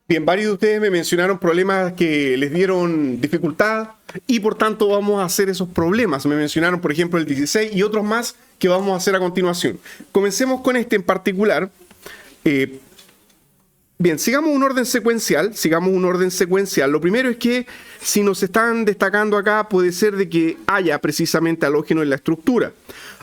Bien, varios de ustedes me mencionaron problemas que les dieron dificultad y por tanto vamos a hacer esos problemas. Me mencionaron, por ejemplo, el 16 y otros más que vamos a hacer a continuación. Comencemos con este en particular. Eh, Bien, sigamos un orden secuencial. Lo primero es que si nos están destacando acá, puede ser de que haya precisamente halógenos en la estructura.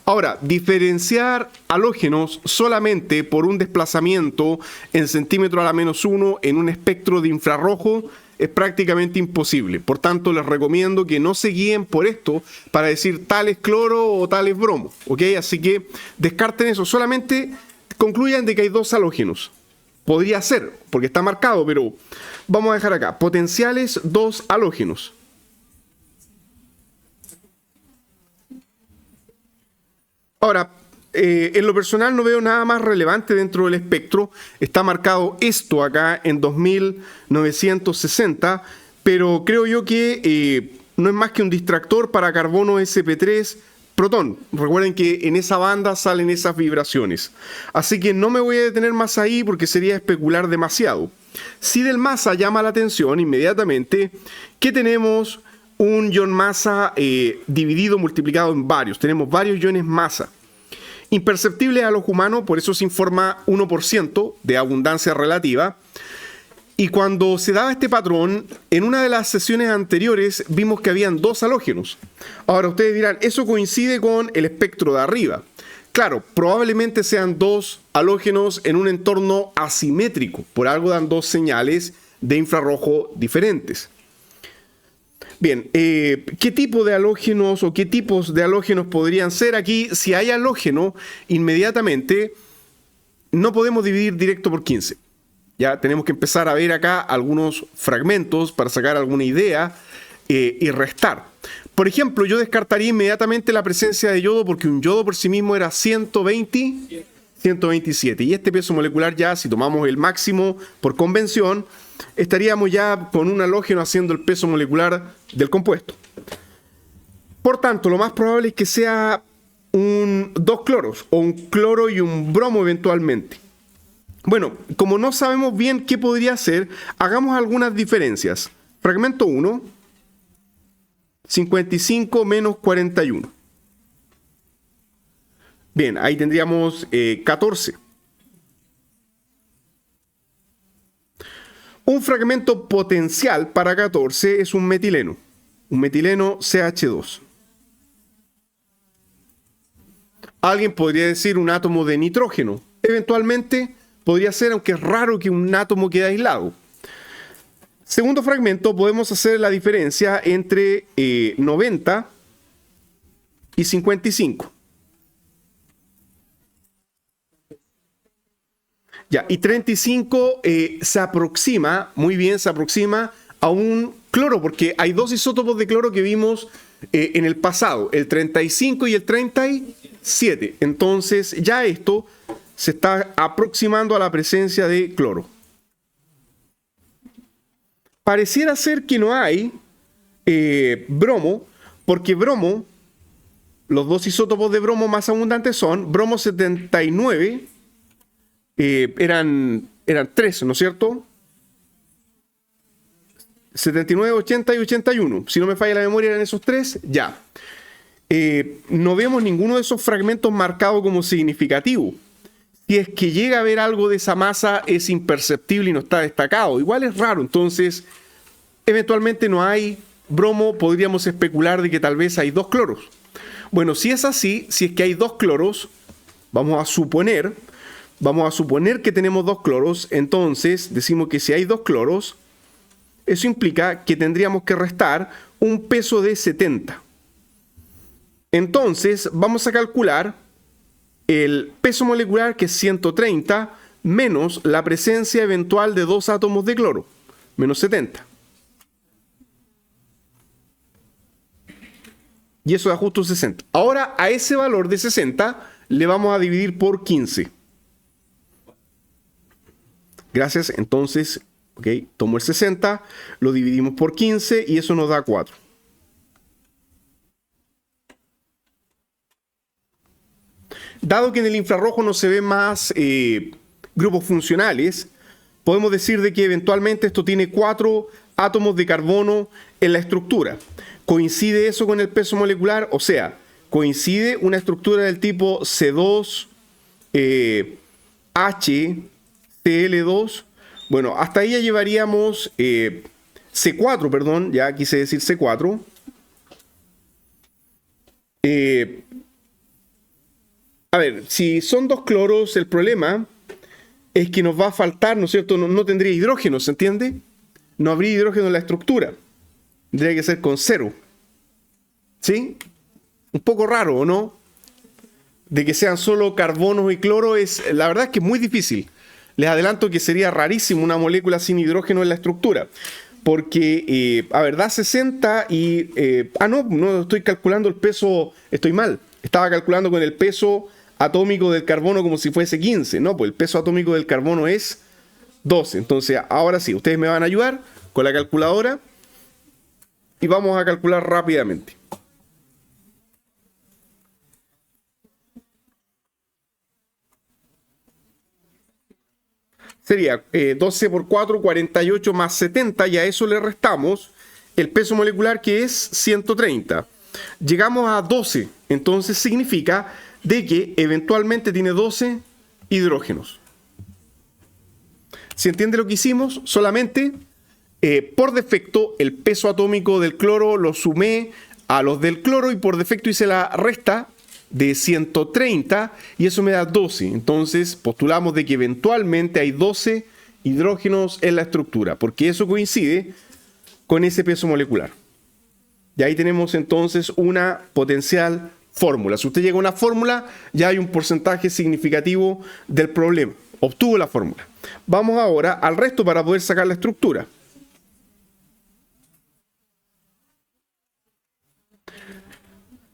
Ahora, diferenciar halógenos solamente por un desplazamiento en centímetro a la -1 en un espectro de infrarrojo es prácticamente imposible. Por tanto, les recomiendo que no se guíen por esto para decir tal es cloro o tal es bromo. ¿Ok? Así que descarten eso. Solamente concluyan de que hay dos halógenos. Podría ser, porque está marcado, pero vamos a dejar acá. Potenciales dos halógenos. Ahora, en lo personal no veo nada más relevante dentro del espectro. Está marcado esto acá en 2960, pero creo yo que no es más que un distractor para carbono sp3 protón. Recuerden que en esa banda salen esas vibraciones. Así que no me voy a detener más ahí porque sería especular demasiado. Si del masa llama la atención inmediatamente que tenemos un ion masa dividido, multiplicado en varios. Tenemos varios iones masa. Imperceptible al ojo humano, por eso se informa 1% de abundancia relativa. Y cuando se daba este patrón, en una de las sesiones anteriores vimos que habían dos halógenos. Ahora ustedes dirán, eso coincide con el espectro de arriba. Claro, probablemente sean dos halógenos en un entorno asimétrico. Por algo dan dos señales de infrarrojo diferentes. Bien, ¿qué tipo de halógenos o qué tipos de halógenos podrían ser? Aquí, si hay halógeno, inmediatamente no podemos dividir directo por 15. Ya tenemos que empezar a ver acá algunos fragmentos para sacar alguna idea y restar. Por ejemplo, yo descartaría inmediatamente la presencia de yodo porque un yodo por sí mismo era 127. Y este peso molecular ya, si tomamos el máximo por convención, estaríamos ya con un halógeno haciendo el peso molecular del compuesto. Por tanto, lo más probable es que sea dos cloros o un cloro y un bromo eventualmente. Bueno, como no sabemos bien qué podría ser, hagamos algunas diferencias. Fragmento 1, 55 menos 41. Bien, ahí tendríamos 14. Un fragmento potencial para 14 es un metileno CH2. Alguien podría decir un átomo de nitrógeno. Eventualmente podría ser, aunque es raro que un átomo quede aislado. Segundo fragmento, podemos hacer la diferencia entre 90 y 55. Ya, y 35 se aproxima, muy bien, se aproxima a un cloro, porque hay dos isótopos de cloro que vimos en el pasado, el 35 y el 37. Entonces, ya esto se está aproximando a la presencia de cloro. Pareciera ser que no hay bromo, porque bromo, los dos isótopos de bromo más abundantes son bromo 79, eran 3, ¿no es cierto? 79, 80 y 81. Si no me falla la memoria, eran esos tres, ya. No vemos ninguno de esos fragmentos marcado como significativo. Si es que llega a haber algo de esa masa, es imperceptible y no está destacado. Igual es raro, entonces, eventualmente no hay bromo, podríamos especular de que tal vez hay dos cloros. Bueno, si es así, si es que hay dos cloros, vamos a suponer que tenemos dos cloros, entonces decimos que si hay dos cloros, eso implica que tendríamos que restar un peso de 70. Entonces, vamos a calcular el peso molecular, que es 130, menos la presencia eventual de dos átomos de cloro, menos 70. Y eso da justo 60. Ahora, a ese valor de 60 le vamos a dividir por 15. Gracias, entonces, ok, tomo el 60, lo dividimos por 15 y eso nos da 4. Dado que en el infrarrojo no se ven más grupos funcionales, podemos decir de que eventualmente esto tiene 4 átomos de carbono en la estructura. ¿Coincide eso con el peso molecular? O sea, ¿coincide una estructura del tipo C2, HCl2? Bueno, hasta ahí ya llevaríamos C4, perdón, ya quise decir C4. A ver, si son 2 cloros, el problema es que nos va a faltar, ¿no es cierto? No tendría hidrógeno, ¿se entiende? No habría hidrógeno en la estructura. Tendría que ser con 0. ¿Sí? Un poco raro, ¿o no? De que sean solo carbonos y cloro, la verdad es que es muy difícil. Les adelanto que sería rarísimo una molécula sin hidrógeno en la estructura. Porque, a ver, da 60 y... no estoy calculando el peso, estoy mal. Estaba calculando con el peso atómico del carbono como si fuese 15. No, pues el peso atómico del carbono es 12. Entonces, ahora sí, ustedes me van a ayudar con la calculadora y vamos a calcular rápidamente. Sería 12 por 4, 48 más 70, y a eso le restamos el peso molecular, que es 130. Llegamos a 12, entonces significa de que eventualmente tiene 12 hidrógenos. ¿Se entiende lo que hicimos? Solamente por defecto el peso atómico del cloro lo sumé a los del cloro y por defecto hice la resta de 130 y eso me da 12. Entonces postulamos de que eventualmente hay 12 hidrógenos en la estructura, porque eso coincide con ese peso molecular. Y ahí tenemos entonces una potencial fórmula. Si usted llega a una fórmula, ya hay un porcentaje significativo del problema. Obtuvo la fórmula. Vamos ahora al resto para poder sacar la estructura.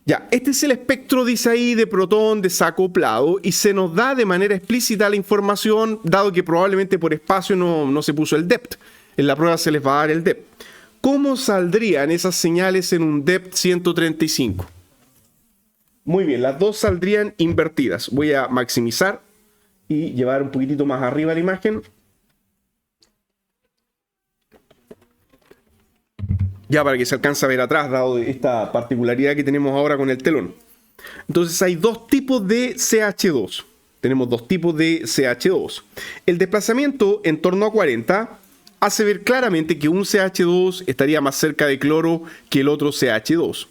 Ya, este es el espectro, dice ahí, de protón desacoplado, y se nos da de manera explícita la información, dado que probablemente por espacio no se puso el depth. En la prueba se les va a dar el depth. ¿Cómo saldrían esas señales en un depth 135? Muy bien, las dos saldrían invertidas. Voy a maximizar y llevar un poquitito más arriba la imagen. Ya para que se alcance a ver atrás, dado esta particularidad que tenemos ahora con el telón. Entonces hay dos tipos de CH2. Tenemos dos tipos de CH2. El desplazamiento en torno a 40 hace ver claramente que un CH2 estaría más cerca de cloro que el otro CH2.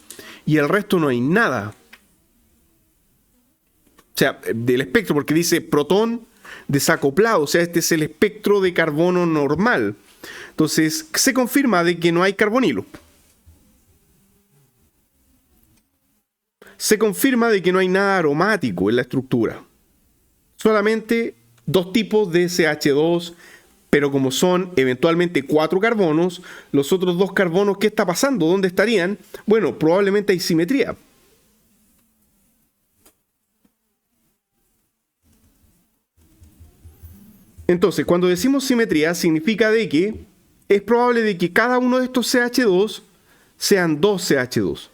Y el resto no hay nada. O sea, del espectro, porque dice protón desacoplado. O sea, este es el espectro de carbono normal. Entonces, se confirma de que no hay carbonilo. Se confirma de que no hay nada aromático en la estructura. Solamente dos tipos de CH2, pero como son eventualmente 4 carbonos, los otros 2 carbonos, ¿qué está pasando? ¿Dónde estarían? Bueno, probablemente hay simetría. Entonces, cuando decimos simetría, significa de que es probable de que cada uno de estos CH2 sean 2 CH2.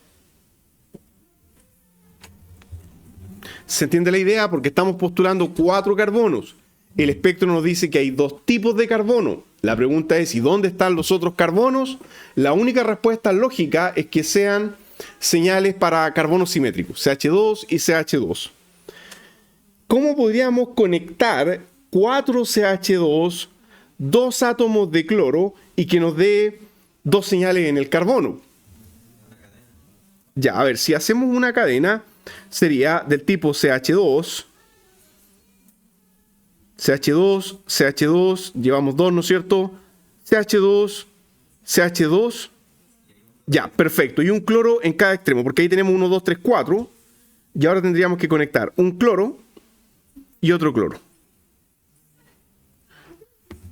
¿Se entiende la idea? Porque estamos postulando 4 carbonos. El espectro nos dice que hay 2 tipos de carbono. La pregunta es, ¿y dónde están los otros carbonos? La única respuesta lógica es que sean señales para carbonos simétricos, CH2 y CH2. ¿Cómo podríamos conectar 4 CH2, 2 átomos de cloro y que nos dé 2 señales en el carbono? Ya, a ver, si hacemos una cadena, sería del tipo CH2, CH2, CH2, llevamos 2, ¿no es cierto? CH2, CH2, ya, perfecto. Y un cloro en cada extremo, porque ahí tenemos 1, 2, 3, 4. Y ahora tendríamos que conectar un cloro y otro cloro.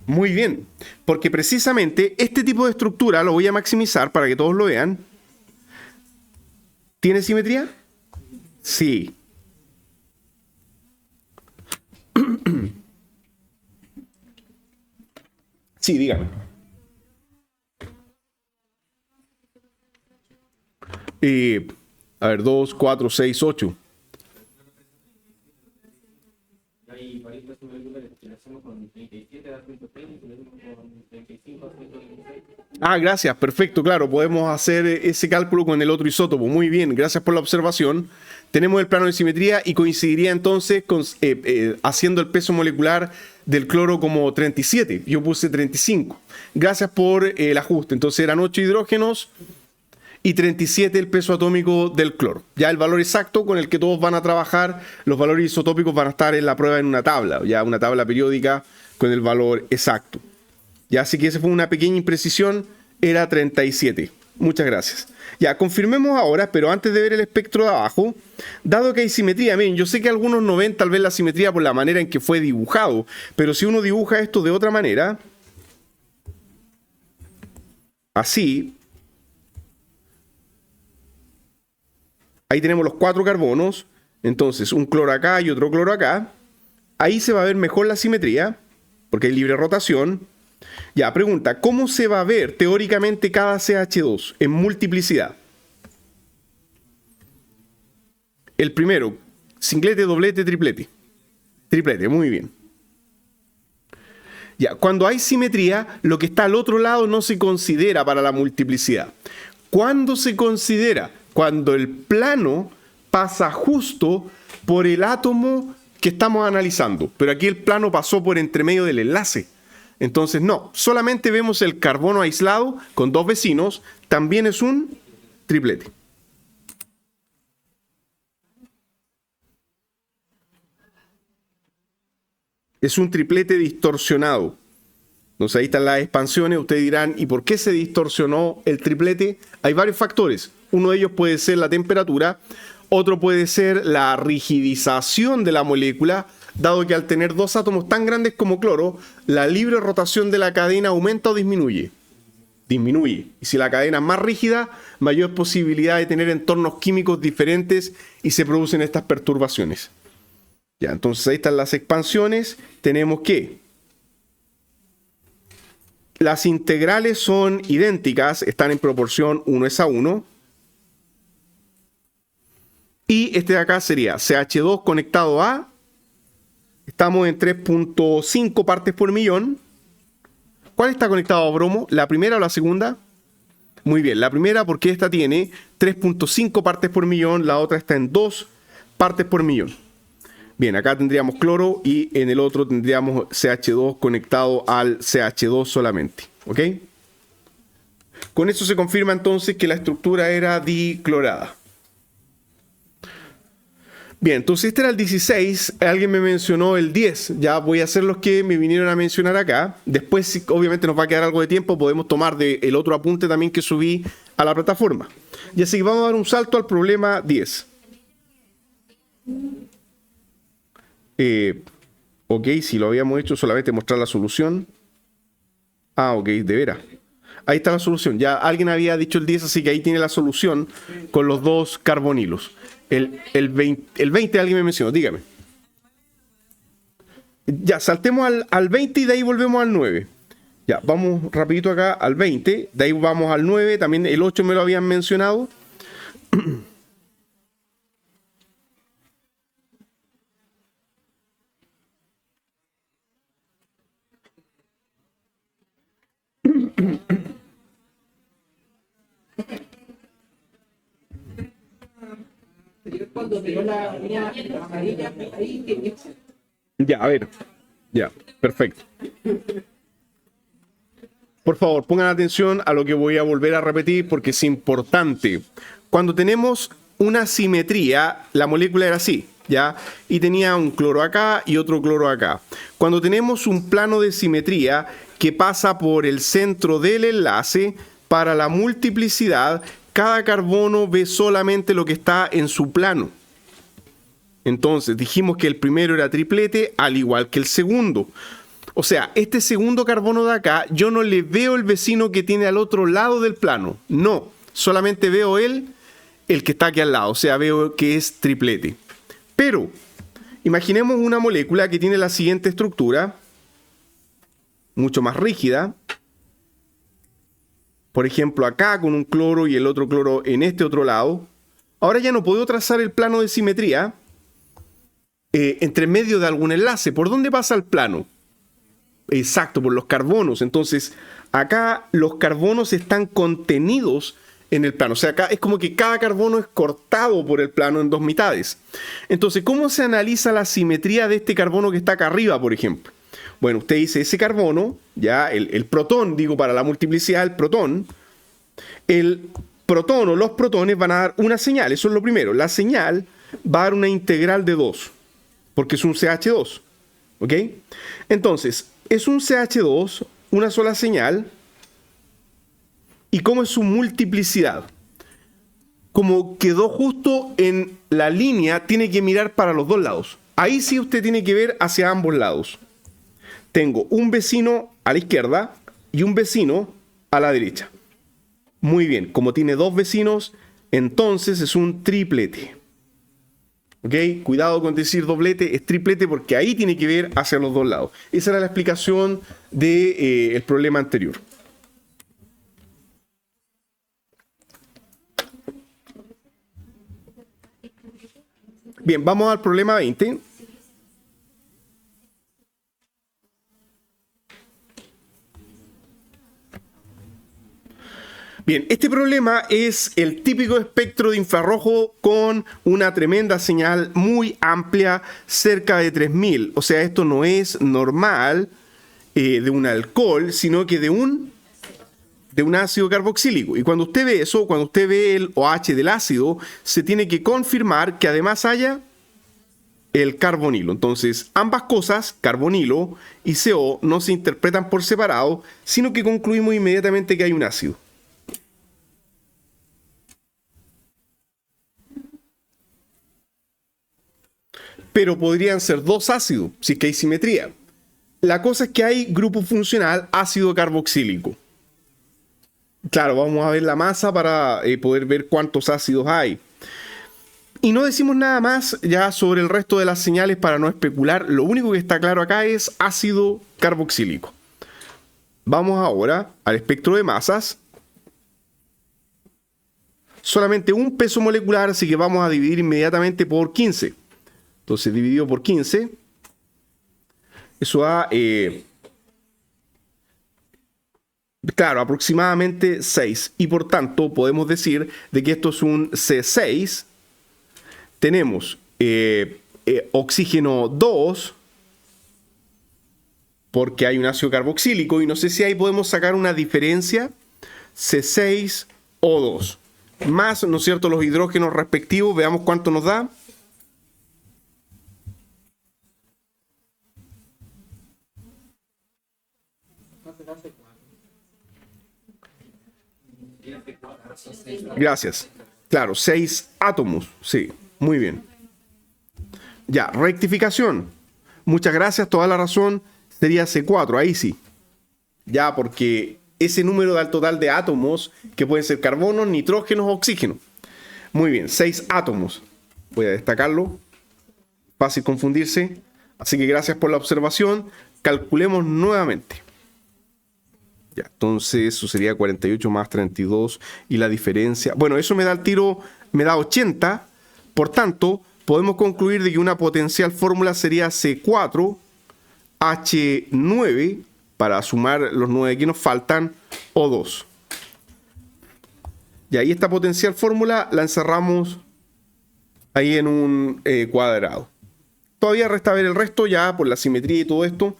Muy bien, porque precisamente este tipo de estructura lo voy a maximizar para que todos lo vean. ¿Tiene simetría? Sí. Sí, dígame. A ver, 2, 4, 6, 8. Hay varias moléculas que hacemos con 37, da 130. Ah, gracias, perfecto, claro, podemos hacer ese cálculo con el otro isótopo. Muy bien, gracias por la observación. Tenemos el plano de simetría y coincidiría entonces con, haciendo el peso molecular del cloro como 37. Yo puse 35. Gracias por el ajuste. Entonces eran 8 hidrógenos y 37 el peso atómico del cloro. Ya el valor exacto con el que todos van a trabajar, los valores isotópicos van a estar en la prueba en una tabla, ya una tabla periódica con el valor exacto. Ya, así que esa fue una pequeña imprecisión, era 37. Muchas gracias. Ya, confirmemos ahora, pero antes de ver el espectro de abajo, dado que hay simetría, miren, yo sé que algunos no ven tal vez la simetría por la manera en que fue dibujado, pero si uno dibuja esto de otra manera, así, ahí tenemos los 4 carbonos, entonces un cloro acá y otro cloro acá, ahí se va a ver mejor la simetría, porque hay libre rotación. Ya, pregunta, ¿cómo se va a ver teóricamente cada CH2 en multiplicidad? El primero, singlete, doblete, triplete. Triplete, muy bien. Ya, cuando hay simetría, lo que está al otro lado no se considera para la multiplicidad. ¿Cuándo se considera? Cuando el plano pasa justo por el átomo que estamos analizando. Pero aquí el plano pasó por entre medio del enlace. Entonces no, solamente vemos el carbono aislado con 2 vecinos, también es un triplete. Es un triplete distorsionado. Entonces ahí están las expansiones, ustedes dirán, ¿y por qué se distorsionó el triplete? Hay varios factores. Uno de ellos puede ser la temperatura, otro puede ser la rigidización de la molécula, dado que al tener 2 átomos tan grandes como cloro, la libre rotación de la cadena aumenta o disminuye. Disminuye. Y si la cadena es más rígida, mayor posibilidad de tener entornos químicos diferentes y se producen estas perturbaciones. Ya, entonces ahí están las expansiones. Tenemos que las integrales son idénticas, están en proporción 1:1. Y este de acá sería CH2 conectado a... Estamos en 3.5 partes por millón. ¿Cuál está conectado a bromo? ¿La primera o la segunda? Muy bien, la primera porque esta tiene 3.5 partes por millón, la otra está en 2 partes por millón. Bien, acá tendríamos cloro y en el otro tendríamos CH2 conectado al CH2 solamente. ¿Ok? Con eso se confirma entonces que la estructura era diclorada. Bien, entonces este era el 16, alguien me mencionó el 10, ya voy a hacer los que me vinieron a mencionar acá. Después, si obviamente nos va a quedar algo de tiempo, podemos tomar del otro apunte también que subí a la plataforma. Y así que vamos a dar un salto al problema 10. Ok, si lo habíamos hecho, solamente mostrar la solución. Ah, ok, de veras. Ahí está la solución. Ya alguien había dicho el 10, así que ahí tiene la solución con los 2 carbonilos. El 20 alguien me mencionó, dígame. Ya, saltemos al 20 y de ahí volvemos al 9. Ya, vamos rapidito acá al 20, de ahí vamos al 9, también el 8 me lo habían mencionado. Ya, a ver. Ya, perfecto. Por favor, pongan atención a lo que voy a volver a repetir porque es importante. Cuando tenemos una simetría, la molécula era así, ¿ya? Y tenía un cloro acá y otro cloro acá. Cuando tenemos un plano de simetría que pasa por el centro del enlace, para la multiplicidad, cada carbono ve solamente lo que está en su plano. Entonces, dijimos que el primero era triplete, al igual que el segundo. O sea, este segundo carbono de acá, yo no le veo el vecino que tiene al otro lado del plano. No, solamente veo el que está aquí al lado. O sea, veo que es triplete. Pero, imaginemos una molécula que tiene la siguiente estructura, mucho más rígida. Por ejemplo, acá con un cloro y el otro cloro en este otro lado. Ahora ya no puedo trazar el plano de simetría entre medio de algún enlace. ¿Por dónde pasa el plano? Exacto, por los carbonos. Entonces, acá los carbonos están contenidos en el plano. O sea, acá es como que cada carbono es cortado por el plano en dos mitades. Entonces, ¿cómo se analiza la simetría de este carbono que está acá arriba, por ejemplo? Bueno, usted dice ese carbono, ya, el protón, digo, para la multiplicidad, el protón o los protones van a dar una señal. Eso es lo primero. La señal va a dar una integral de 2, porque es un CH2. ¿Ok? Entonces, es un CH2, una sola señal. ¿Y cómo es su multiplicidad? Como quedó justo en la línea, tiene que mirar para los dos lados. Ahí sí usted tiene que ver hacia ambos lados. Tengo un vecino a la izquierda y un vecino a la derecha. Muy bien, como tiene dos vecinos, entonces es un triplete. ¿Ok? Cuidado con decir doblete, es triplete porque ahí tiene que ver hacia los dos lados. Esa era la explicación del problema anterior. Bien, vamos al problema 20. Bien, este problema es el típico espectro de infrarrojo con una tremenda señal muy amplia, cerca de 3000. O sea, esto no es normal de un alcohol, sino que de un ácido carboxílico. Y cuando usted ve eso, cuando usted ve el OH del ácido, se tiene que confirmar que además haya el carbonilo. Entonces, ambas cosas, carbonilo y CO, no se interpretan por separado, sino que concluimos inmediatamente que hay un ácido. Pero podrían ser dos ácidos, si es que hay simetría. La cosa es que hay grupo funcional ácido carboxílico. Claro, vamos a ver la masa para poder ver cuántos ácidos hay. Y no decimos nada más ya sobre el resto de las señales para no especular. Lo único que está claro acá es ácido carboxílico. Vamos ahora al espectro de masas. Solamente un peso molecular, así que vamos a dividir inmediatamente por 15. Entonces, dividido por 15, eso da, claro, aproximadamente 6. Y por tanto, podemos decir de que esto es un C6. Tenemos oxígeno 2, porque hay un ácido carboxílico. Y no sé si ahí podemos sacar una diferencia. C6O2. Más, ¿no es cierto?, los hidrógenos respectivos. Veamos cuánto nos da. Gracias. Claro, 6 átomos. Sí, muy bien. Ya, rectificación. Muchas gracias, toda la razón. Sería C4, ahí sí. Ya, porque ese número da el total de átomos, que pueden ser carbonos, nitrógenos, oxígenos. Muy bien, 6 átomos. Voy a destacarlo. Fácil confundirse. Así que gracias por la observación. Calculemos nuevamente. Ya, entonces eso sería 48 más 32 y la diferencia... Bueno, eso me da el tiro, me da 80. Por tanto, podemos concluir de que una potencial fórmula sería C4H9, para sumar los 9 que nos faltan, O2. Y ahí esta potencial fórmula la encerramos ahí en un cuadrado. Todavía resta ver el resto ya por la simetría y todo esto,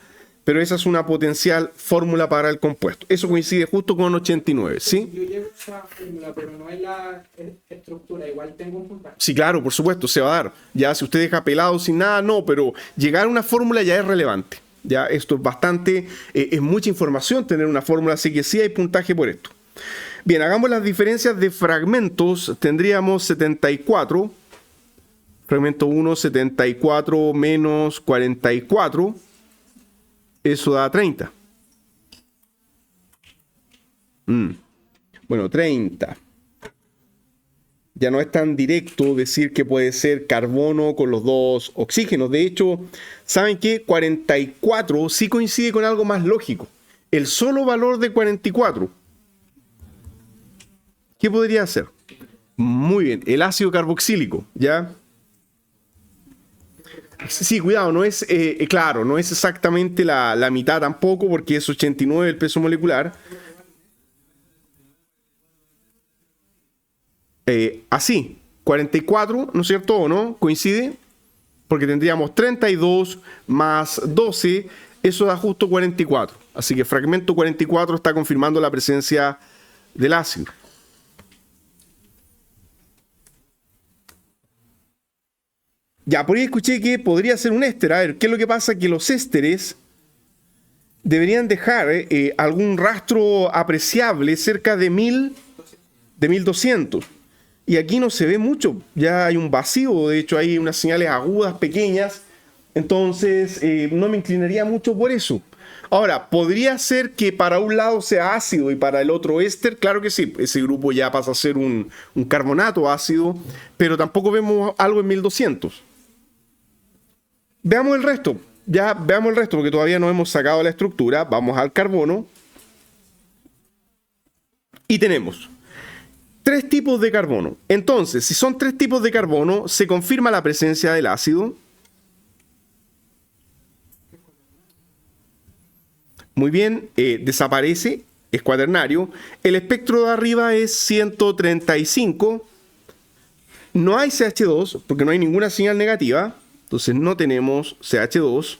pero esa es una potencial fórmula para el compuesto. Eso coincide justo con 89, ¿sí? Yo llevo esa fórmula, pero no es la estructura. Igual tengo un puntaje. Sí, claro, por supuesto, se va a dar. Ya si usted deja pelado sin nada, no, pero llegar a una fórmula ya es relevante. Ya esto es bastante, es mucha información tener una fórmula, así que sí hay puntaje por esto. Bien, hagamos las diferencias de fragmentos. Tendríamos 74. Fragmento 1, 74 menos 44. Eso da 30. Bueno, 30. Ya no es tan directo decir que puede ser carbono con los dos oxígenos. De hecho, ¿saben qué? 44 sí coincide con algo más lógico. El solo valor de 44. ¿Qué podría ser? Muy bien, el ácido carboxílico, ¿ya? Sí, cuidado, no es, claro, no es exactamente la mitad tampoco, porque es 89 el peso molecular. Así, 44, ¿no es cierto? ¿O no? ¿Coincide? Porque tendríamos 32 más 12, eso da justo 44. Así que fragmento 44 está confirmando la presencia del ácido. Ya, por ahí escuché que podría ser un éster. A ver, ¿qué es lo que pasa? Que los ésteres deberían dejar algún rastro apreciable cerca de 1200. Y aquí no se ve mucho, ya hay un vacío, de hecho hay unas señales agudas pequeñas, entonces no me inclinaría mucho por eso. Ahora, ¿podría ser que para un lado sea ácido y para el otro éster? Claro que sí, ese grupo ya pasa a ser un carbonato ácido, pero tampoco vemos algo en 1200. Veamos el resto, ya veamos el resto porque todavía no hemos sacado la estructura. Vamos al carbono y tenemos 3 tipos de carbono. Entonces, si son 3 tipos de carbono, se confirma la presencia del ácido. Muy bien, desaparece, es cuaternario. El espectro de arriba es 135. No hay CH2, porque no hay ninguna señal negativa. Entonces no tenemos CH2.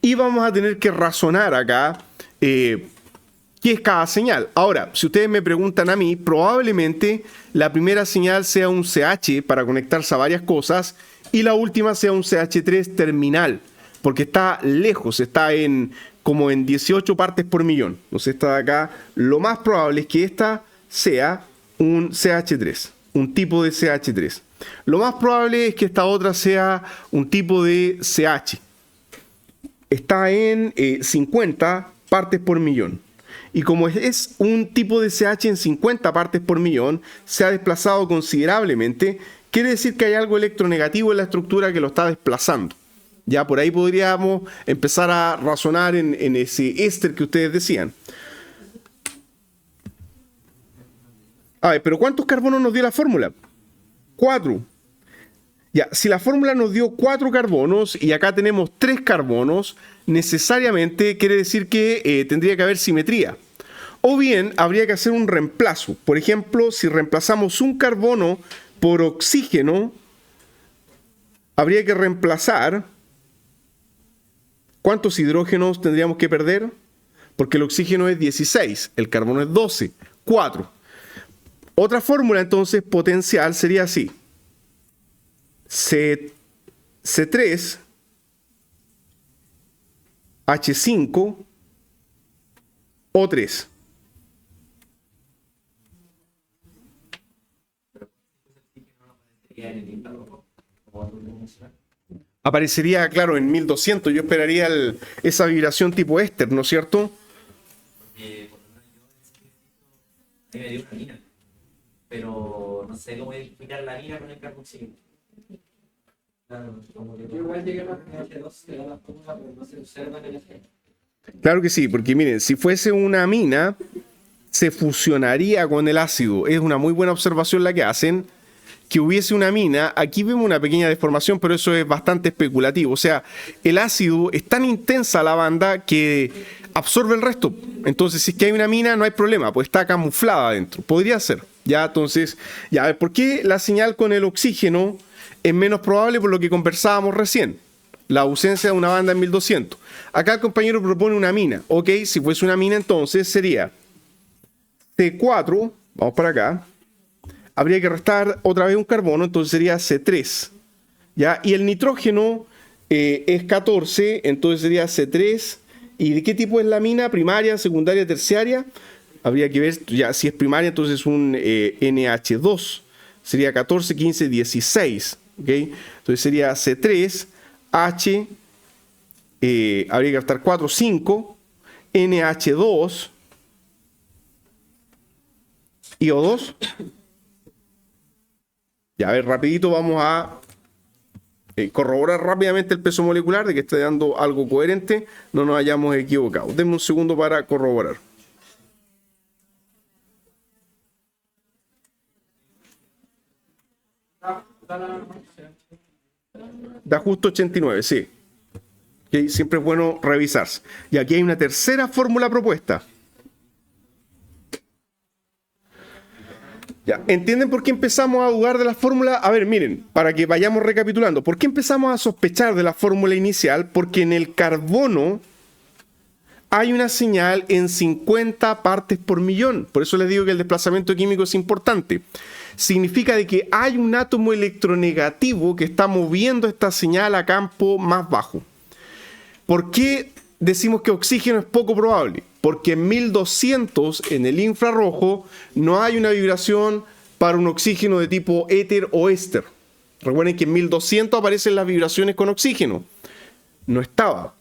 Y vamos a tener que razonar acá qué es cada señal. Ahora, si ustedes me preguntan a mí, probablemente la primera señal sea un CH para conectarse a varias cosas y la última sea un CH3 terminal, porque está lejos, está como en 18 partes por millón. Entonces esta de acá, lo más probable es que esta sea un CH3, un tipo de CH3. Lo más probable es que esta otra sea un tipo de CH. Está en 50 partes por millón. Y como es un tipo de CH en 50 partes por millón, se ha desplazado considerablemente, quiere decir que hay algo electronegativo en la estructura que lo está desplazando. Ya por ahí podríamos empezar a razonar en ese éster que ustedes decían. A ver, pero ¿cuántos carbonos nos dio la fórmula? 4. Ya, si la fórmula nos dio 4 carbonos y acá tenemos 3 carbonos, necesariamente quiere decir que tendría que haber simetría. O bien habría que hacer un reemplazo. Por ejemplo, si reemplazamos un carbono por oxígeno, habría que reemplazar. ¿Cuántos hidrógenos tendríamos que perder? Porque el oxígeno es 16, el carbono es 12, 4. Otra fórmula entonces potencial sería así. C3, H5, O3. Aparecería, claro, en 1200. Yo esperaría esa vibración tipo éster, ¿no es cierto? Ahí me dio una mina, pero no sé cómo identificar la mina con el carboxilo. Claro, como que Yo igual llegué a la H2, pero la fórmula, pero no se observa en el efecto. Claro que sí, porque miren, si fuese una mina, se fusionaría con el ácido. Es una muy buena observación la que hacen. Que hubiese una mina, aquí vemos una pequeña deformación, pero eso es bastante especulativo. O sea, el ácido es tan intensa la banda que absorbe el resto. Entonces, si es que hay una mina, no hay problema, pues está camuflada adentro. Podría ser. Ya, entonces, ya, a ver, ¿por qué la señal con el oxígeno es menos probable por lo que conversábamos recién? La ausencia de una banda en 1200. Acá el compañero propone una mina. Ok, si fuese una mina, entonces sería C4, vamos para acá. Habría que restar otra vez un carbono, entonces sería C3. ¿Ya? Y el nitrógeno es 14, entonces sería C3. ¿Y de qué tipo es la mina? ¿Primaria, secundaria, terciaria? Habría que ver, ya si es primaria, entonces un NH2. Sería 14, 15, 16. ¿Okay? Entonces sería C3, H, habría que restar 4, 5, NH2 y O2. Ya, a ver, rapidito vamos a corroborar rápidamente el peso molecular de que esté dando algo coherente, no nos hayamos equivocado. Denme un segundo para corroborar. de ajuste 89, sí. Ok, siempre es bueno revisarse. Y aquí hay una tercera fórmula propuesta. Ya, ¿entienden por qué empezamos a dudar de la fórmula? A ver, miren, para que vayamos recapitulando. ¿Por qué empezamos a sospechar de la fórmula inicial? Porque en el carbono hay una señal en 50 partes por millón. Por eso les digo que el desplazamiento químico es importante. Significa de que hay un átomo electronegativo que está moviendo esta señal a campo más bajo. ¿Por qué decimos que oxígeno es poco probable? Porque en 1200, en el infrarrojo, no hay una vibración para un oxígeno de tipo éter o éster. Recuerden que en 1200 aparecen las vibraciones con oxígeno. No estaba.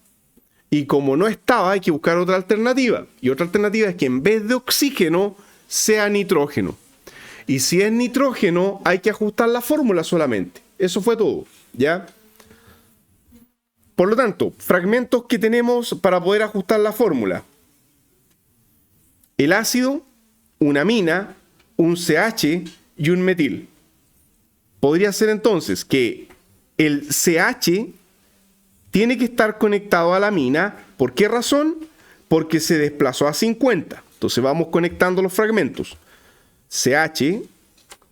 Y como no estaba, hay que buscar otra alternativa. Y otra alternativa es que en vez de oxígeno, sea nitrógeno. Y si es nitrógeno, hay que ajustar la fórmula solamente. Eso fue todo, ¿ya? Por lo tanto, fragmentos que tenemos para poder ajustar la fórmula. El ácido, una amina, un CH y un metil. Podría ser entonces que el CH tiene que estar conectado a la amina. ¿Por qué razón? Porque se desplazó a 50. Entonces vamos conectando los fragmentos. CH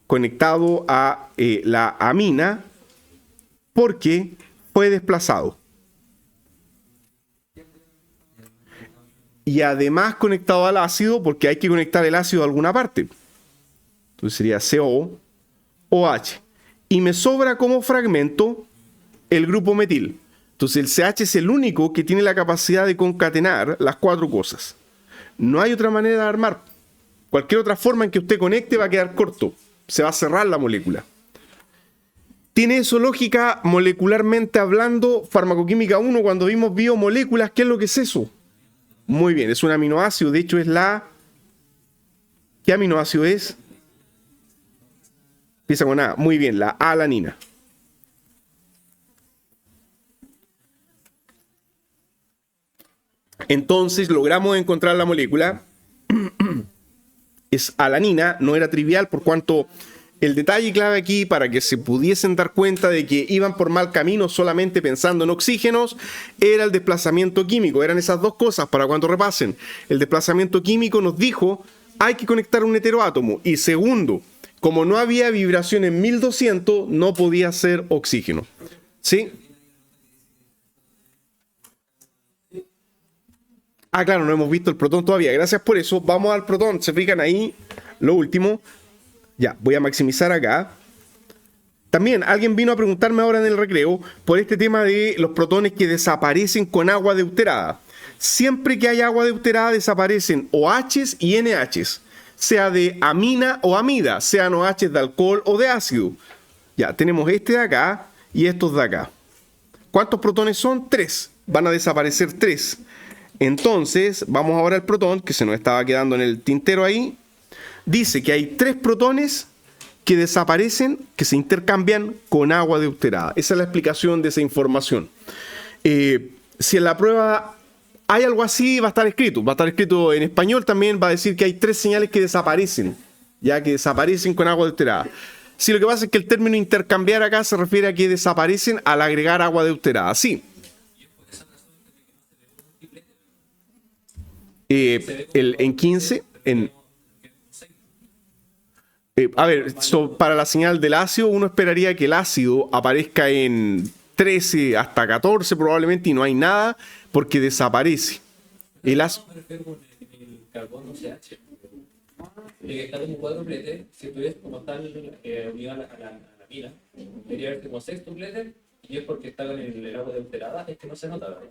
conectado a la amina porque fue desplazado. Y además conectado al ácido porque hay que conectar el ácido a alguna parte. Entonces sería CO, OH. Y me sobra como fragmento el grupo metil. Entonces el CH es el único que tiene la capacidad de concatenar las cuatro cosas. No hay otra manera de armar. Cualquier otra forma en que usted conecte va a quedar corto. Se va a cerrar la molécula. ¿Tiene eso lógica molecularmente hablando? Farmacoquímica 1, cuando vimos biomoléculas, ¿qué es lo que es eso? Muy bien, es un aminoácido. De hecho es la... ¿Qué aminoácido es? Empieza con A. Muy bien, la alanina. Entonces logramos encontrar la molécula. Es alanina, no era trivial por cuanto el detalle clave aquí para que se pudiesen dar cuenta de que iban por mal camino solamente pensando en oxígenos era el desplazamiento químico. Eran esas dos cosas para cuando repasen. El desplazamiento químico nos dijo hay que conectar un heteroátomo y segundo, como no había vibración en 1200 no podía ser oxígeno. ¿Sí? Ah, claro, no hemos visto el protón todavía. Gracias por eso. Vamos al protón. ¿Se fijan ahí? Lo último. Ya, voy a maximizar acá. También alguien vino a preguntarme ahora en el recreo por este tema de los protones que desaparecen con agua deuterada. Siempre que hay agua deuterada desaparecen OHs y NHs, sea de amina o amida, sean OHs de alcohol o de ácido. Ya, tenemos este de acá y estos de acá. ¿Cuántos protones son? 3. Van a desaparecer 3. Entonces, vamos ahora al protón, que se nos estaba quedando en el tintero ahí. Dice que hay 3 protones que desaparecen, que se intercambian con agua deuterada. Esa es la explicación de esa información. Si en la prueba hay algo así, va a estar escrito en español también, va a decir que hay 3 señales que desaparecen, ya que desaparecen con agua deuterada. Si lo que pasa es que el término intercambiar acá se refiere a que desaparecen al agregar agua deuterada. Sí. En 15, para la señal del ácido, uno esperaría que el ácido aparezca en 13 hasta 14 probablemente y no hay nada porque desaparece. El ácido. El carbono CH, que está como cuádruplete, si tuviese como tal unido a la mina, debería haber como sextuplete y es porque está con el agua deuterada, es que no se nota, ¿verdad?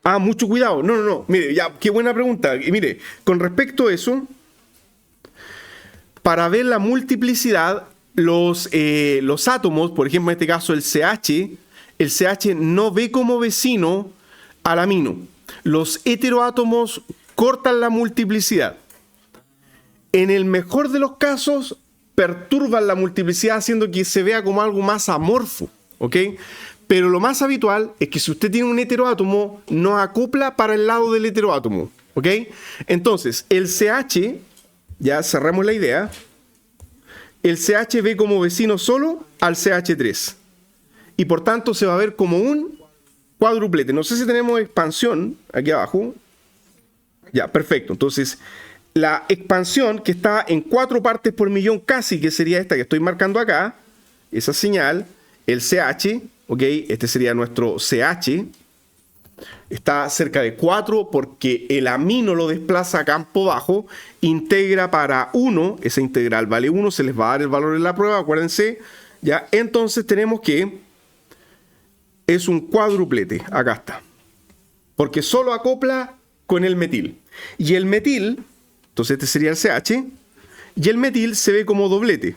Ah, mucho cuidado. No. Mire, ya, qué buena pregunta. Y mire, con respecto a eso, para ver la multiplicidad, los átomos, por ejemplo, en este caso el CH no ve como vecino al amino. Los heteroátomos cortan la multiplicidad. En el mejor de los casos, perturban la multiplicidad haciendo que se vea como algo más amorfo, ¿ok? Pero lo más habitual es que si usted tiene un heteroátomo, no acopla para el lado del heteroátomo, ¿ok? Entonces, el CH, ya cerramos la idea, el CH ve como vecino solo al CH3. y por tanto se va a ver como un cuádruplete. No sé si tenemos expansión aquí abajo. Ya, perfecto. Entonces, la expansión que está en 4 partes por millón casi, que sería esta que estoy marcando acá, esa señal, el CH, ¿ok? Este sería nuestro CH. Está cerca de 4 porque el amino lo desplaza a campo bajo, integra para 1, esa integral vale 1, se les va a dar el valor en la prueba, acuérdense. Ya, entonces tenemos que es un cuádruplete, acá está. Porque solo acopla con el metil. Y el metil, entonces este sería el CH, y el metil se ve como doblete.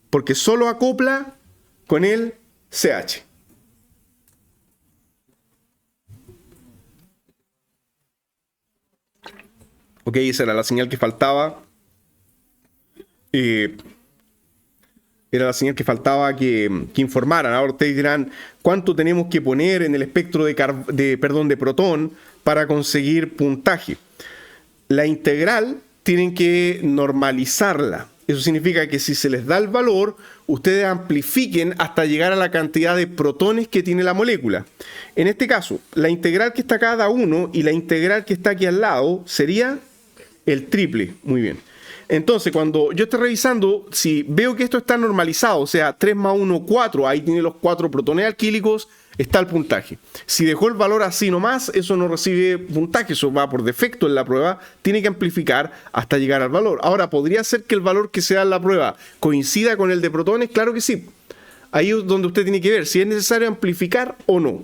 Porque solo acopla con el CH. Ok, esa era la señal que faltaba. Era la señal que faltaba que informaran. Ahora ustedes dirán, ¿cuánto tenemos que poner en el espectro de protón para conseguir puntaje? La integral tienen que normalizarla. Eso significa que si se les da el valor, ustedes amplifiquen hasta llegar a la cantidad de protones que tiene la molécula. En este caso, la integral que está acá da 1 y la integral que está aquí al lado sería el triple. Muy bien. Entonces, cuando yo estoy revisando, si veo que esto está normalizado, o sea, 3 más 1, 4, ahí tiene los 4 protones alquílicos, está el puntaje. Si dejó el valor así nomás, eso no recibe puntaje, eso va por defecto en la prueba, tiene que amplificar hasta llegar al valor. Ahora, ¿podría ser que el valor que se da en la prueba coincida con el de protones? Claro que sí. Ahí es donde usted tiene que ver si es necesario amplificar o no.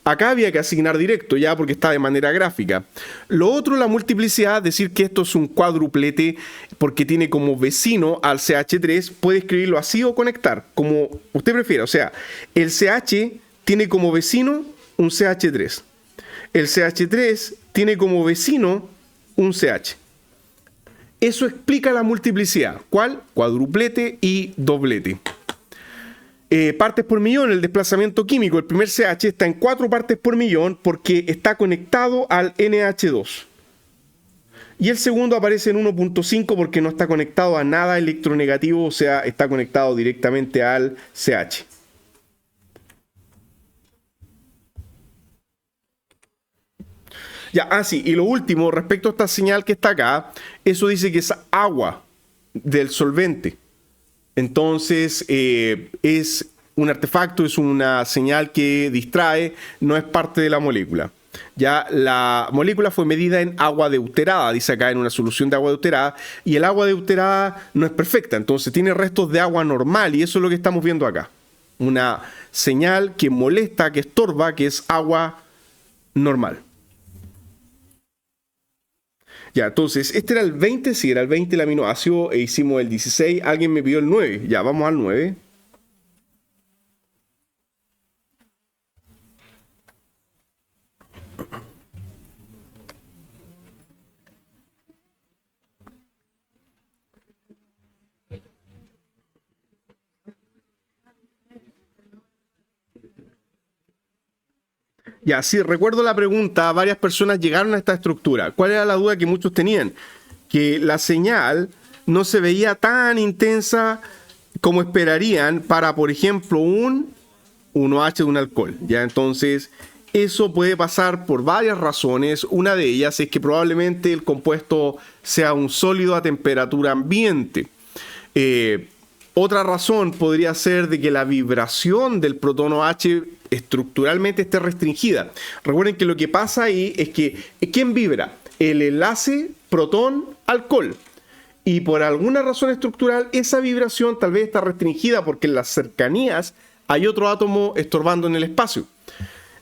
Acá había que asignar directo ya porque está de manera gráfica. Lo otro, la multiplicidad, decir que esto es un cuádruplete porque tiene como vecino al CH3, puede escribirlo así o conectar, como usted prefiera. O sea, el CH tiene como vecino un CH3. El CH3 tiene como vecino un CH. Eso explica la multiplicidad. ¿Cuál? Cuádruplete y doblete. Partes por millón, el desplazamiento químico, el primer CH está en 4 partes por millón porque está conectado al NH2. Y el segundo aparece en 1.5 porque no está conectado a nada electronegativo, o sea, está conectado directamente al CH. Ya, sí, y lo último, respecto a esta señal que está acá, eso dice que es agua del solvente. Entonces, es un artefacto, es una señal que distrae, no es parte de la molécula. Ya la molécula fue medida en agua deuterada, dice acá en una solución de agua deuterada, y el agua deuterada no es perfecta, entonces tiene restos de agua normal, y eso es lo que estamos viendo acá. Una señal que molesta, que estorba, que es agua normal. Ya, entonces, este era el 20, sí, era el 20 el aminoácido, e hicimos el 16, alguien me pidió el 9, ya, vamos al 9. Ya, sí, recuerdo la pregunta, varias personas llegaron a esta estructura. ¿Cuál era la duda que muchos tenían? Que la señal no se veía tan intensa como esperarían para, por ejemplo, un 1H de un alcohol. Ya, entonces, eso puede pasar por varias razones. Una de ellas es que probablemente el compuesto sea un sólido a temperatura ambiente. Otra razón podría ser de que la vibración del protono H estructuralmente esté restringida. Recuerden que lo que pasa ahí es que ¿quién vibra? El enlace protón-alcohol. Y por alguna razón estructural esa vibración tal vez está restringida porque en las cercanías hay otro átomo estorbando en el espacio.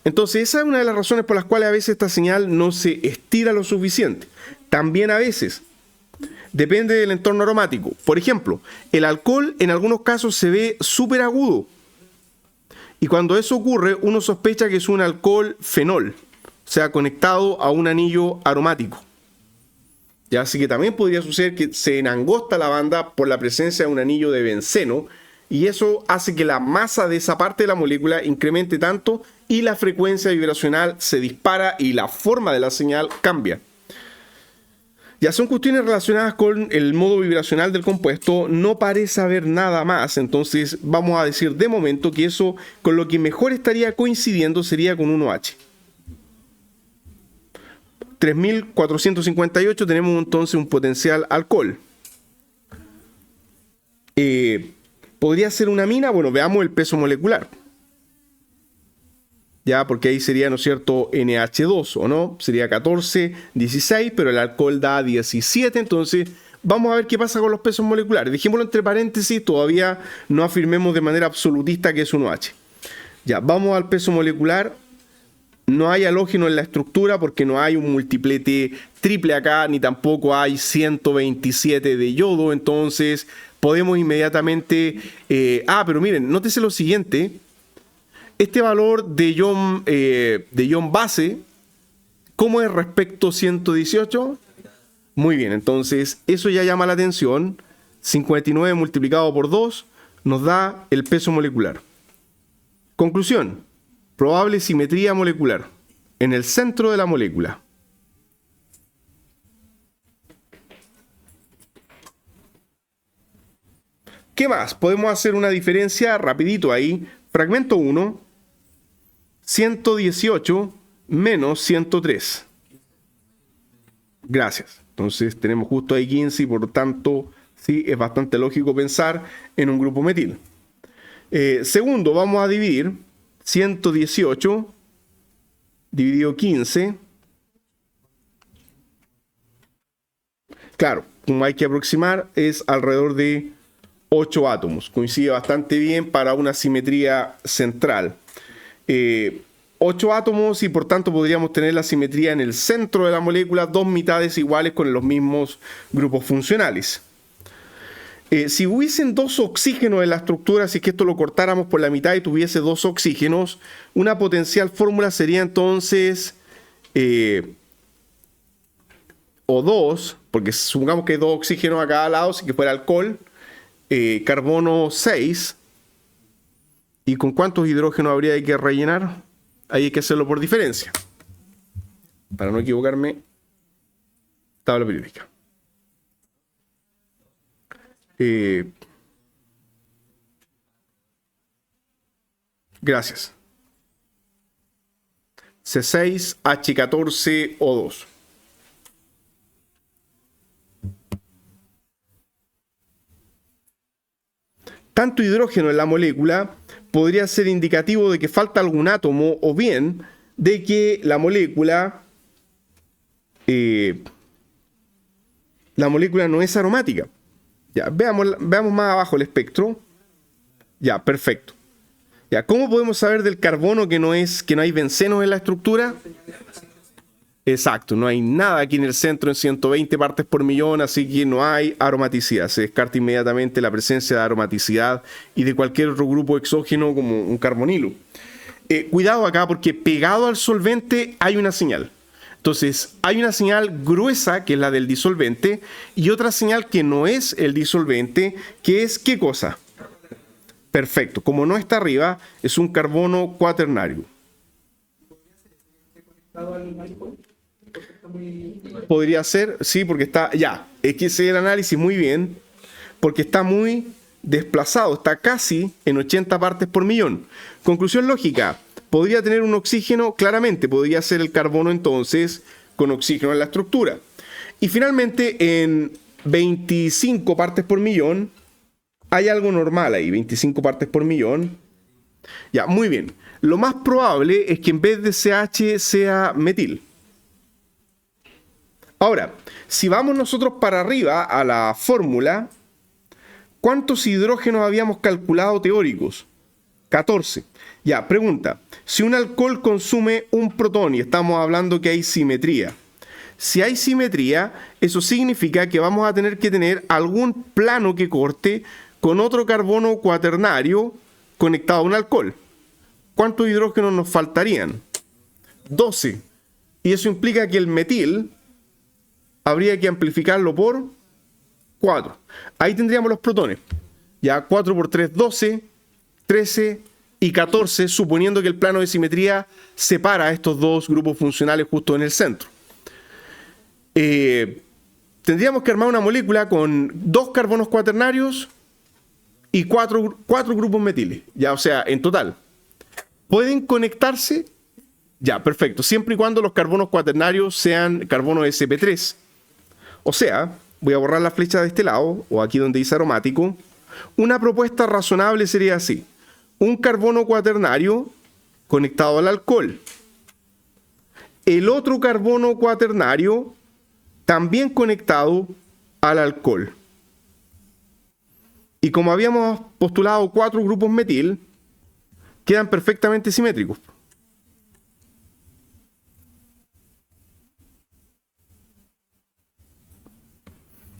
Entonces esa es una de las razones por las cuales a veces esta señal no se estira lo suficiente. También a veces depende del entorno aromático. Por ejemplo, el alcohol en algunos casos se ve súper agudo. Y cuando eso ocurre, uno sospecha que es un alcohol fenol, o sea, conectado a un anillo aromático. Ya, así que también podría suceder que se enangosta la banda por la presencia de un anillo de benceno, y eso hace que la masa de esa parte de la molécula incremente tanto y la frecuencia vibracional se dispara y la forma de la señal cambia. Ya son cuestiones relacionadas con el modo vibracional del compuesto, no parece haber nada más, entonces vamos a decir de momento que eso con lo que mejor estaría coincidiendo sería con 1H. 3458 tenemos entonces un potencial alcohol. ¿Podría ser una mina? Bueno, veamos el peso molecular. Ya, porque ahí sería, ¿no es cierto?, NH2, ¿o no? Sería 14, 16, pero el alcohol da 17, entonces vamos a ver qué pasa con los pesos moleculares. Dejémoslo entre paréntesis, todavía no afirmemos de manera absolutista que es 1H. Ya, vamos al peso molecular. No hay halógeno en la estructura porque no hay un multiplete triple acá, ni tampoco hay 127 de yodo, entonces podemos inmediatamente... pero miren, nótese lo siguiente. Este valor de ion base, ¿cómo es respecto a 118? Muy bien, entonces eso ya llama la atención. 59 multiplicado por 2 nos da el peso molecular. Conclusión, probable simetría molecular en el centro de la molécula. ¿Qué más? Podemos hacer una diferencia rapidito ahí. Fragmento 1. 118 menos 103. Gracias. Entonces tenemos justo ahí 15 y por lo tanto sí, es bastante lógico pensar en un grupo metil. Segundo, vamos a dividir 118 dividido 15. Claro, como hay que aproximar, es alrededor de 8 átomos. Coincide bastante bien para una simetría central. 8 átomos y por tanto podríamos tener la simetría en el centro de la molécula, dos mitades iguales con los mismos grupos funcionales. Si hubiesen 2 oxígenos en la estructura, si es que esto lo cortáramos por la mitad y tuviese 2 oxígenos, una potencial fórmula sería entonces O2, porque supongamos que hay 2 oxígenos a cada lado, si que fuera alcohol, carbono 6. ¿Y con cuántos hidrógenos habría que rellenar? Ahí hay que hacerlo por diferencia. Para no equivocarme, tabla periódica. Gracias. C6H14O2. Tanto hidrógeno en la molécula podría ser indicativo de que falta algún átomo o bien de que la molécula no es aromática. Ya, veamos más abajo el espectro. Ya, perfecto. Ya, ¿cómo podemos saber del carbono que no hay bencenos en la estructura? Exacto, no hay nada aquí en el centro en 120 partes por millón, así que no hay aromaticidad. Se descarta inmediatamente la presencia de aromaticidad y de cualquier otro grupo exógeno como un carbonilo. Cuidado acá porque pegado al solvente hay una señal. Entonces, hay una señal gruesa que es la del disolvente y otra señal que no es el disolvente, que es ¿qué cosa? Perfecto, como no está arriba, es un carbono cuaternario. Podría ser, sí, porque está, ya, es que ese es el análisis muy bien, porque está muy desplazado, está casi en 80 partes por millón. Conclusión lógica, podría tener un oxígeno, claramente, podría ser el carbono entonces con oxígeno en la estructura. Y finalmente, en 25 partes por millón, hay algo normal ahí, 25 partes por millón. Ya, muy bien. Lo más probable es que en vez de CH sea metil. Ahora, si vamos nosotros para arriba a la fórmula, ¿cuántos hidrógenos habíamos calculado teóricos? 14. Ya, pregunta. Si un alcohol consume un protón y estamos hablando que hay simetría. Si hay simetría, eso significa que vamos a tener que tener algún plano que corte con otro carbono cuaternario conectado a un alcohol. ¿Cuántos hidrógenos nos faltarían? 12. Y eso implica que el metil habría que amplificarlo por 4. Ahí tendríamos los protones. Ya 4 por 3, 12, 13 y 14, suponiendo que el plano de simetría separa a estos dos grupos funcionales justo en el centro. tendríamos que armar una molécula con 2 carbonos cuaternarios y 4 grupos metiles. Ya, o sea, en total. ¿Pueden conectarse? Ya, perfecto. Siempre y cuando los carbonos cuaternarios sean carbonos sp3. O sea, voy a borrar la flecha de este lado, o aquí donde dice aromático. Una propuesta razonable sería así. Un carbono cuaternario conectado al alcohol. El otro carbono cuaternario también conectado al alcohol. Y como habíamos postulado 4 grupos metil, quedan perfectamente simétricos.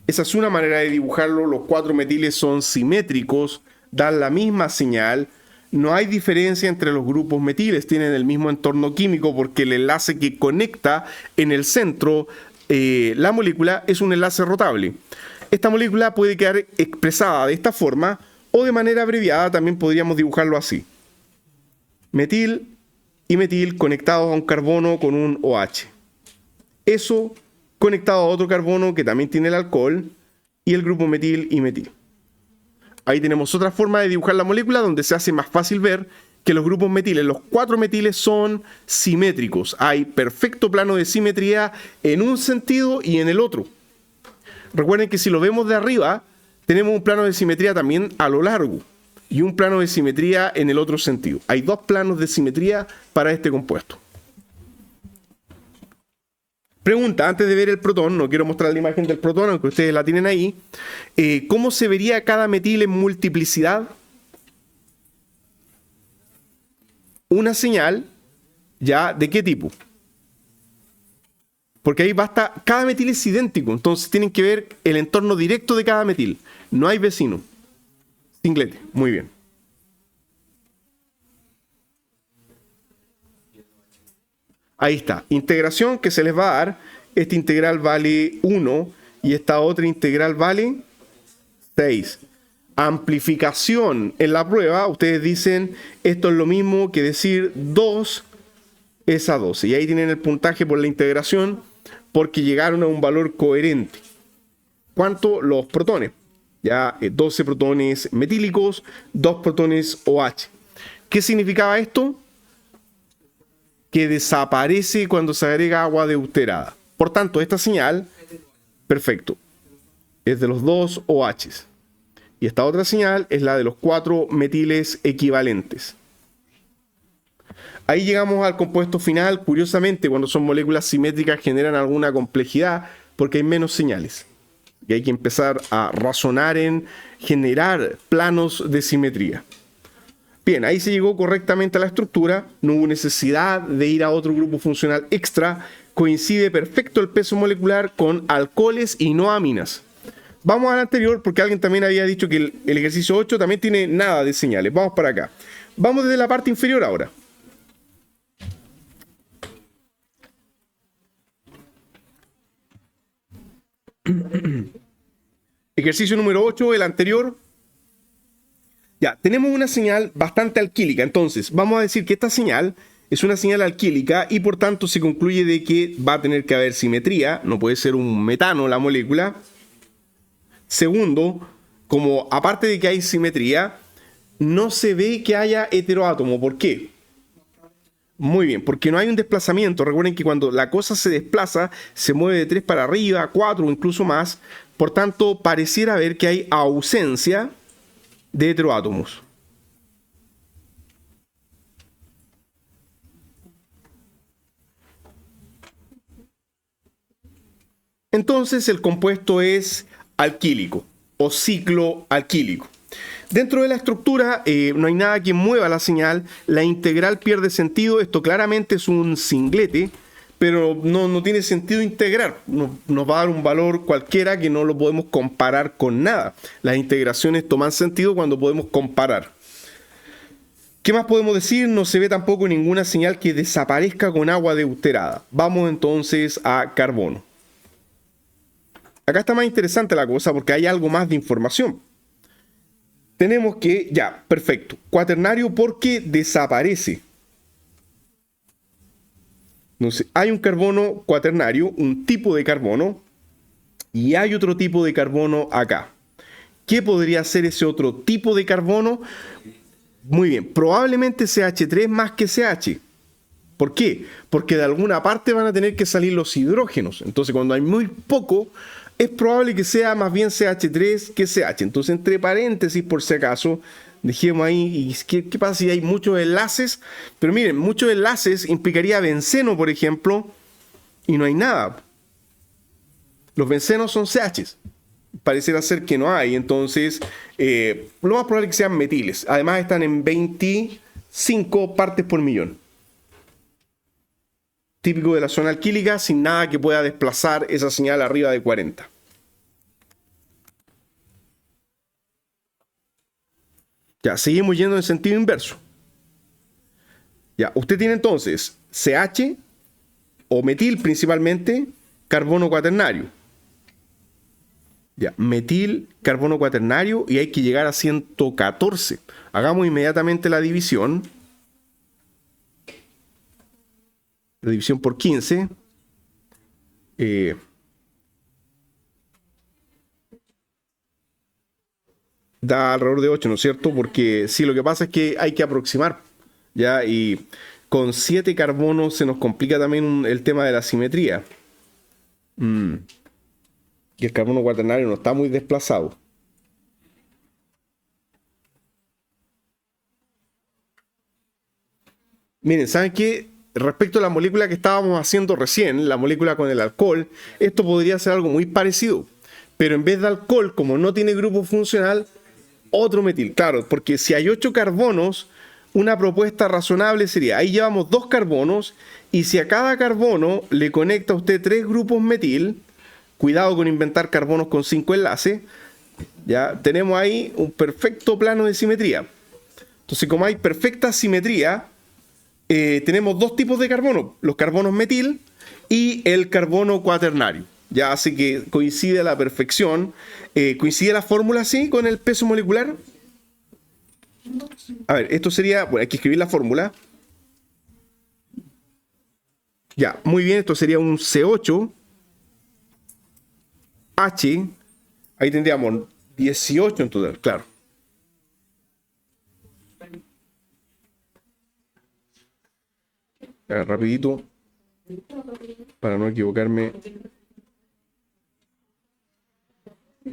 Esa es una manera de dibujarlo. Los 4 metiles son simétricos, dan la misma señal. No hay diferencia entre los grupos metiles, tienen el mismo entorno químico porque el enlace que conecta en el centro la molécula es un enlace rotable. Esta molécula puede quedar expresada de esta forma o de manera abreviada, también podríamos dibujarlo así. Metil y metil conectados a un carbono con un OH. Eso conectado a otro carbono que también tiene el alcohol y el grupo metil y metil. Ahí tenemos otra forma de dibujar la molécula donde se hace más fácil ver que los grupos metiles, los 4 metiles son simétricos. Hay perfecto plano de simetría en un sentido y en el otro. Recuerden que si lo vemos de arriba, tenemos un plano de simetría también a lo largo y un plano de simetría en el otro sentido. Hay 2 planos de simetría para este compuesto. Pregunta, antes de ver el protón, no quiero mostrar la imagen del protón, aunque ustedes la tienen ahí. ¿Cómo se vería cada metil en multiplicidad? Una señal, ¿ya? ¿De qué tipo? Porque ahí basta, cada metil es idéntico, entonces tienen que ver el entorno directo de cada metil. No hay vecino. Singlete, muy bien. Ahí está, integración que se les va a dar. Esta integral vale 1 y esta otra integral vale 6. Amplificación en la prueba, ustedes dicen esto es lo mismo que decir 2 es a 12. Y ahí tienen el puntaje por la integración porque llegaron a un valor coherente. ¿Cuánto? Los protones. Ya 12 protones metílicos, 2 protones OH. ¿Qué significaba esto? Que desaparece cuando se agrega agua deuterada. Por tanto, esta señal, perfecto, es de los 2 OHs. Y esta otra señal es la de los 4 metiles equivalentes. Ahí llegamos al compuesto final. Curiosamente, cuando son moléculas simétricas generan alguna complejidad porque hay menos señales. Y hay que empezar a razonar en generar planos de simetría. Bien, ahí se llegó correctamente a la estructura, no hubo necesidad de ir a otro grupo funcional extra, coincide perfecto el peso molecular con alcoholes y no aminas. Vamos al anterior porque alguien también había dicho que el ejercicio 8 también tiene nada de señales. Vamos para acá. Vamos desde la parte inferior ahora. Ejercicio número 8, el anterior. Ya, tenemos una señal bastante alquílica. Entonces, vamos a decir que esta señal es una señal alquílica y por tanto se concluye de que va a tener que haber simetría. No puede ser un metano la molécula. Segundo, como aparte de que hay simetría, no se ve que haya heteroátomo. ¿Por qué? Muy bien, porque no hay un desplazamiento. Recuerden que cuando la cosa se desplaza, se mueve de 3 para arriba, 4 o incluso más. Por tanto, pareciera ver que hay ausencia de heteroátomos. Entonces el compuesto es alquílico o ciclo alquílico. Dentro de la estructura no hay nada que mueva la señal, la integral pierde sentido, esto claramente es un singlete, pero no tiene sentido integrar, nos va a dar un valor cualquiera que no lo podemos comparar con nada. Las integraciones toman sentido cuando podemos comparar. ¿Qué más podemos decir? No se ve tampoco ninguna señal que desaparezca con agua deuterada. Vamos entonces a carbono. Acá está más interesante la cosa porque hay algo más de información. Tenemos que, ya, perfecto, cuaternario porque desaparece. Entonces, hay un carbono cuaternario, un tipo de carbono, y hay otro tipo de carbono acá. ¿Qué podría ser ese otro tipo de carbono? Muy bien, probablemente CH3 más que CH. ¿Por qué? Porque de alguna parte van a tener que salir los hidrógenos. Entonces, cuando hay muy poco, es probable que sea más bien CH3 que CH. Entonces, entre paréntesis, por si acaso, dejemos ahí. ¿Y qué pasa si hay muchos enlaces? Pero miren, muchos enlaces implicaría benceno, por ejemplo, y no hay nada. Los bencenos son CHs. Pareciera ser que no hay. Entonces, lo más probable es que sean metiles. Además, están en 25 partes por millón. Típico de la zona alquílica, sin nada que pueda desplazar esa señal arriba de 40. Ya, seguimos yendo en sentido inverso. Ya, usted tiene entonces CH o metil principalmente, carbono cuaternario. Ya, metil, carbono cuaternario y hay que llegar a 114. Hagamos inmediatamente la división. La división por 15. Da alrededor de 8, ¿no es cierto? Porque sí, lo que pasa es que hay que aproximar, ¿ya? Y con 7 carbonos se nos complica también el tema de la simetría. Y el carbono cuaternario no está muy desplazado. Miren, ¿saben qué? Respecto a la molécula que estábamos haciendo recién, la molécula con el alcohol, esto podría ser algo muy parecido. Pero en vez de alcohol, como no tiene grupo funcional, otro metil. Claro, porque si hay 8 carbonos, una propuesta razonable sería, ahí llevamos 2 carbonos, y si a cada carbono le conecta a usted 3 grupos metil, cuidado con inventar carbonos con 5 enlaces, ya tenemos ahí un perfecto plano de simetría. Entonces, como hay perfecta simetría, tenemos 2 tipos de carbono, los carbonos metil y el carbono cuaternario. Ya, así que coincide a la perfección. ¿Coincide la fórmula así con el peso molecular? A ver, esto sería, bueno, hay que escribir la fórmula. Ya, muy bien, esto sería un C8H. Ahí tendríamos 18 en total, claro. A ver, rapidito, para no equivocarme.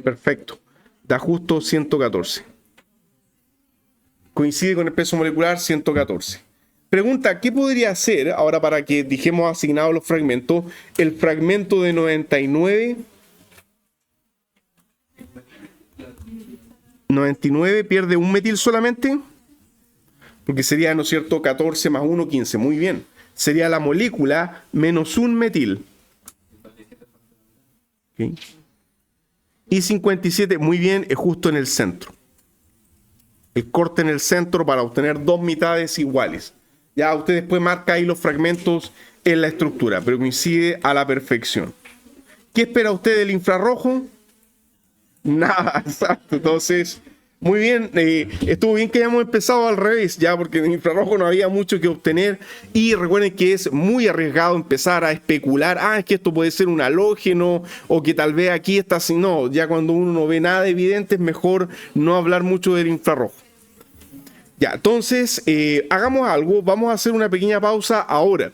Perfecto. Da justo 114. Coincide con el peso molecular 114. Pregunta, ¿qué podría ser, ahora para que dejemos asignados los fragmentos, el fragmento de 99? 99 pierde un metil solamente, porque sería, ¿no es cierto?, 14 más 1, 15. Muy bien. Sería la molécula menos un metil. ¿Okay? Y 57, muy bien, es justo en el centro. El corte en el centro para obtener 2 mitades iguales. Ya usted después marca ahí los fragmentos en la estructura, pero coincide a la perfección. ¿Qué espera usted del infrarrojo? Nada, exacto. Entonces, muy bien, estuvo bien que hayamos empezado al revés, ya, porque en el infrarrojo no había mucho que obtener. Y recuerden que es muy arriesgado empezar a especular, es que esto puede ser un halógeno, o que tal vez aquí está así. No, ya cuando uno no ve nada evidente es mejor no hablar mucho del infrarrojo. Ya, entonces, hagamos algo, vamos a hacer una pequeña pausa ahora.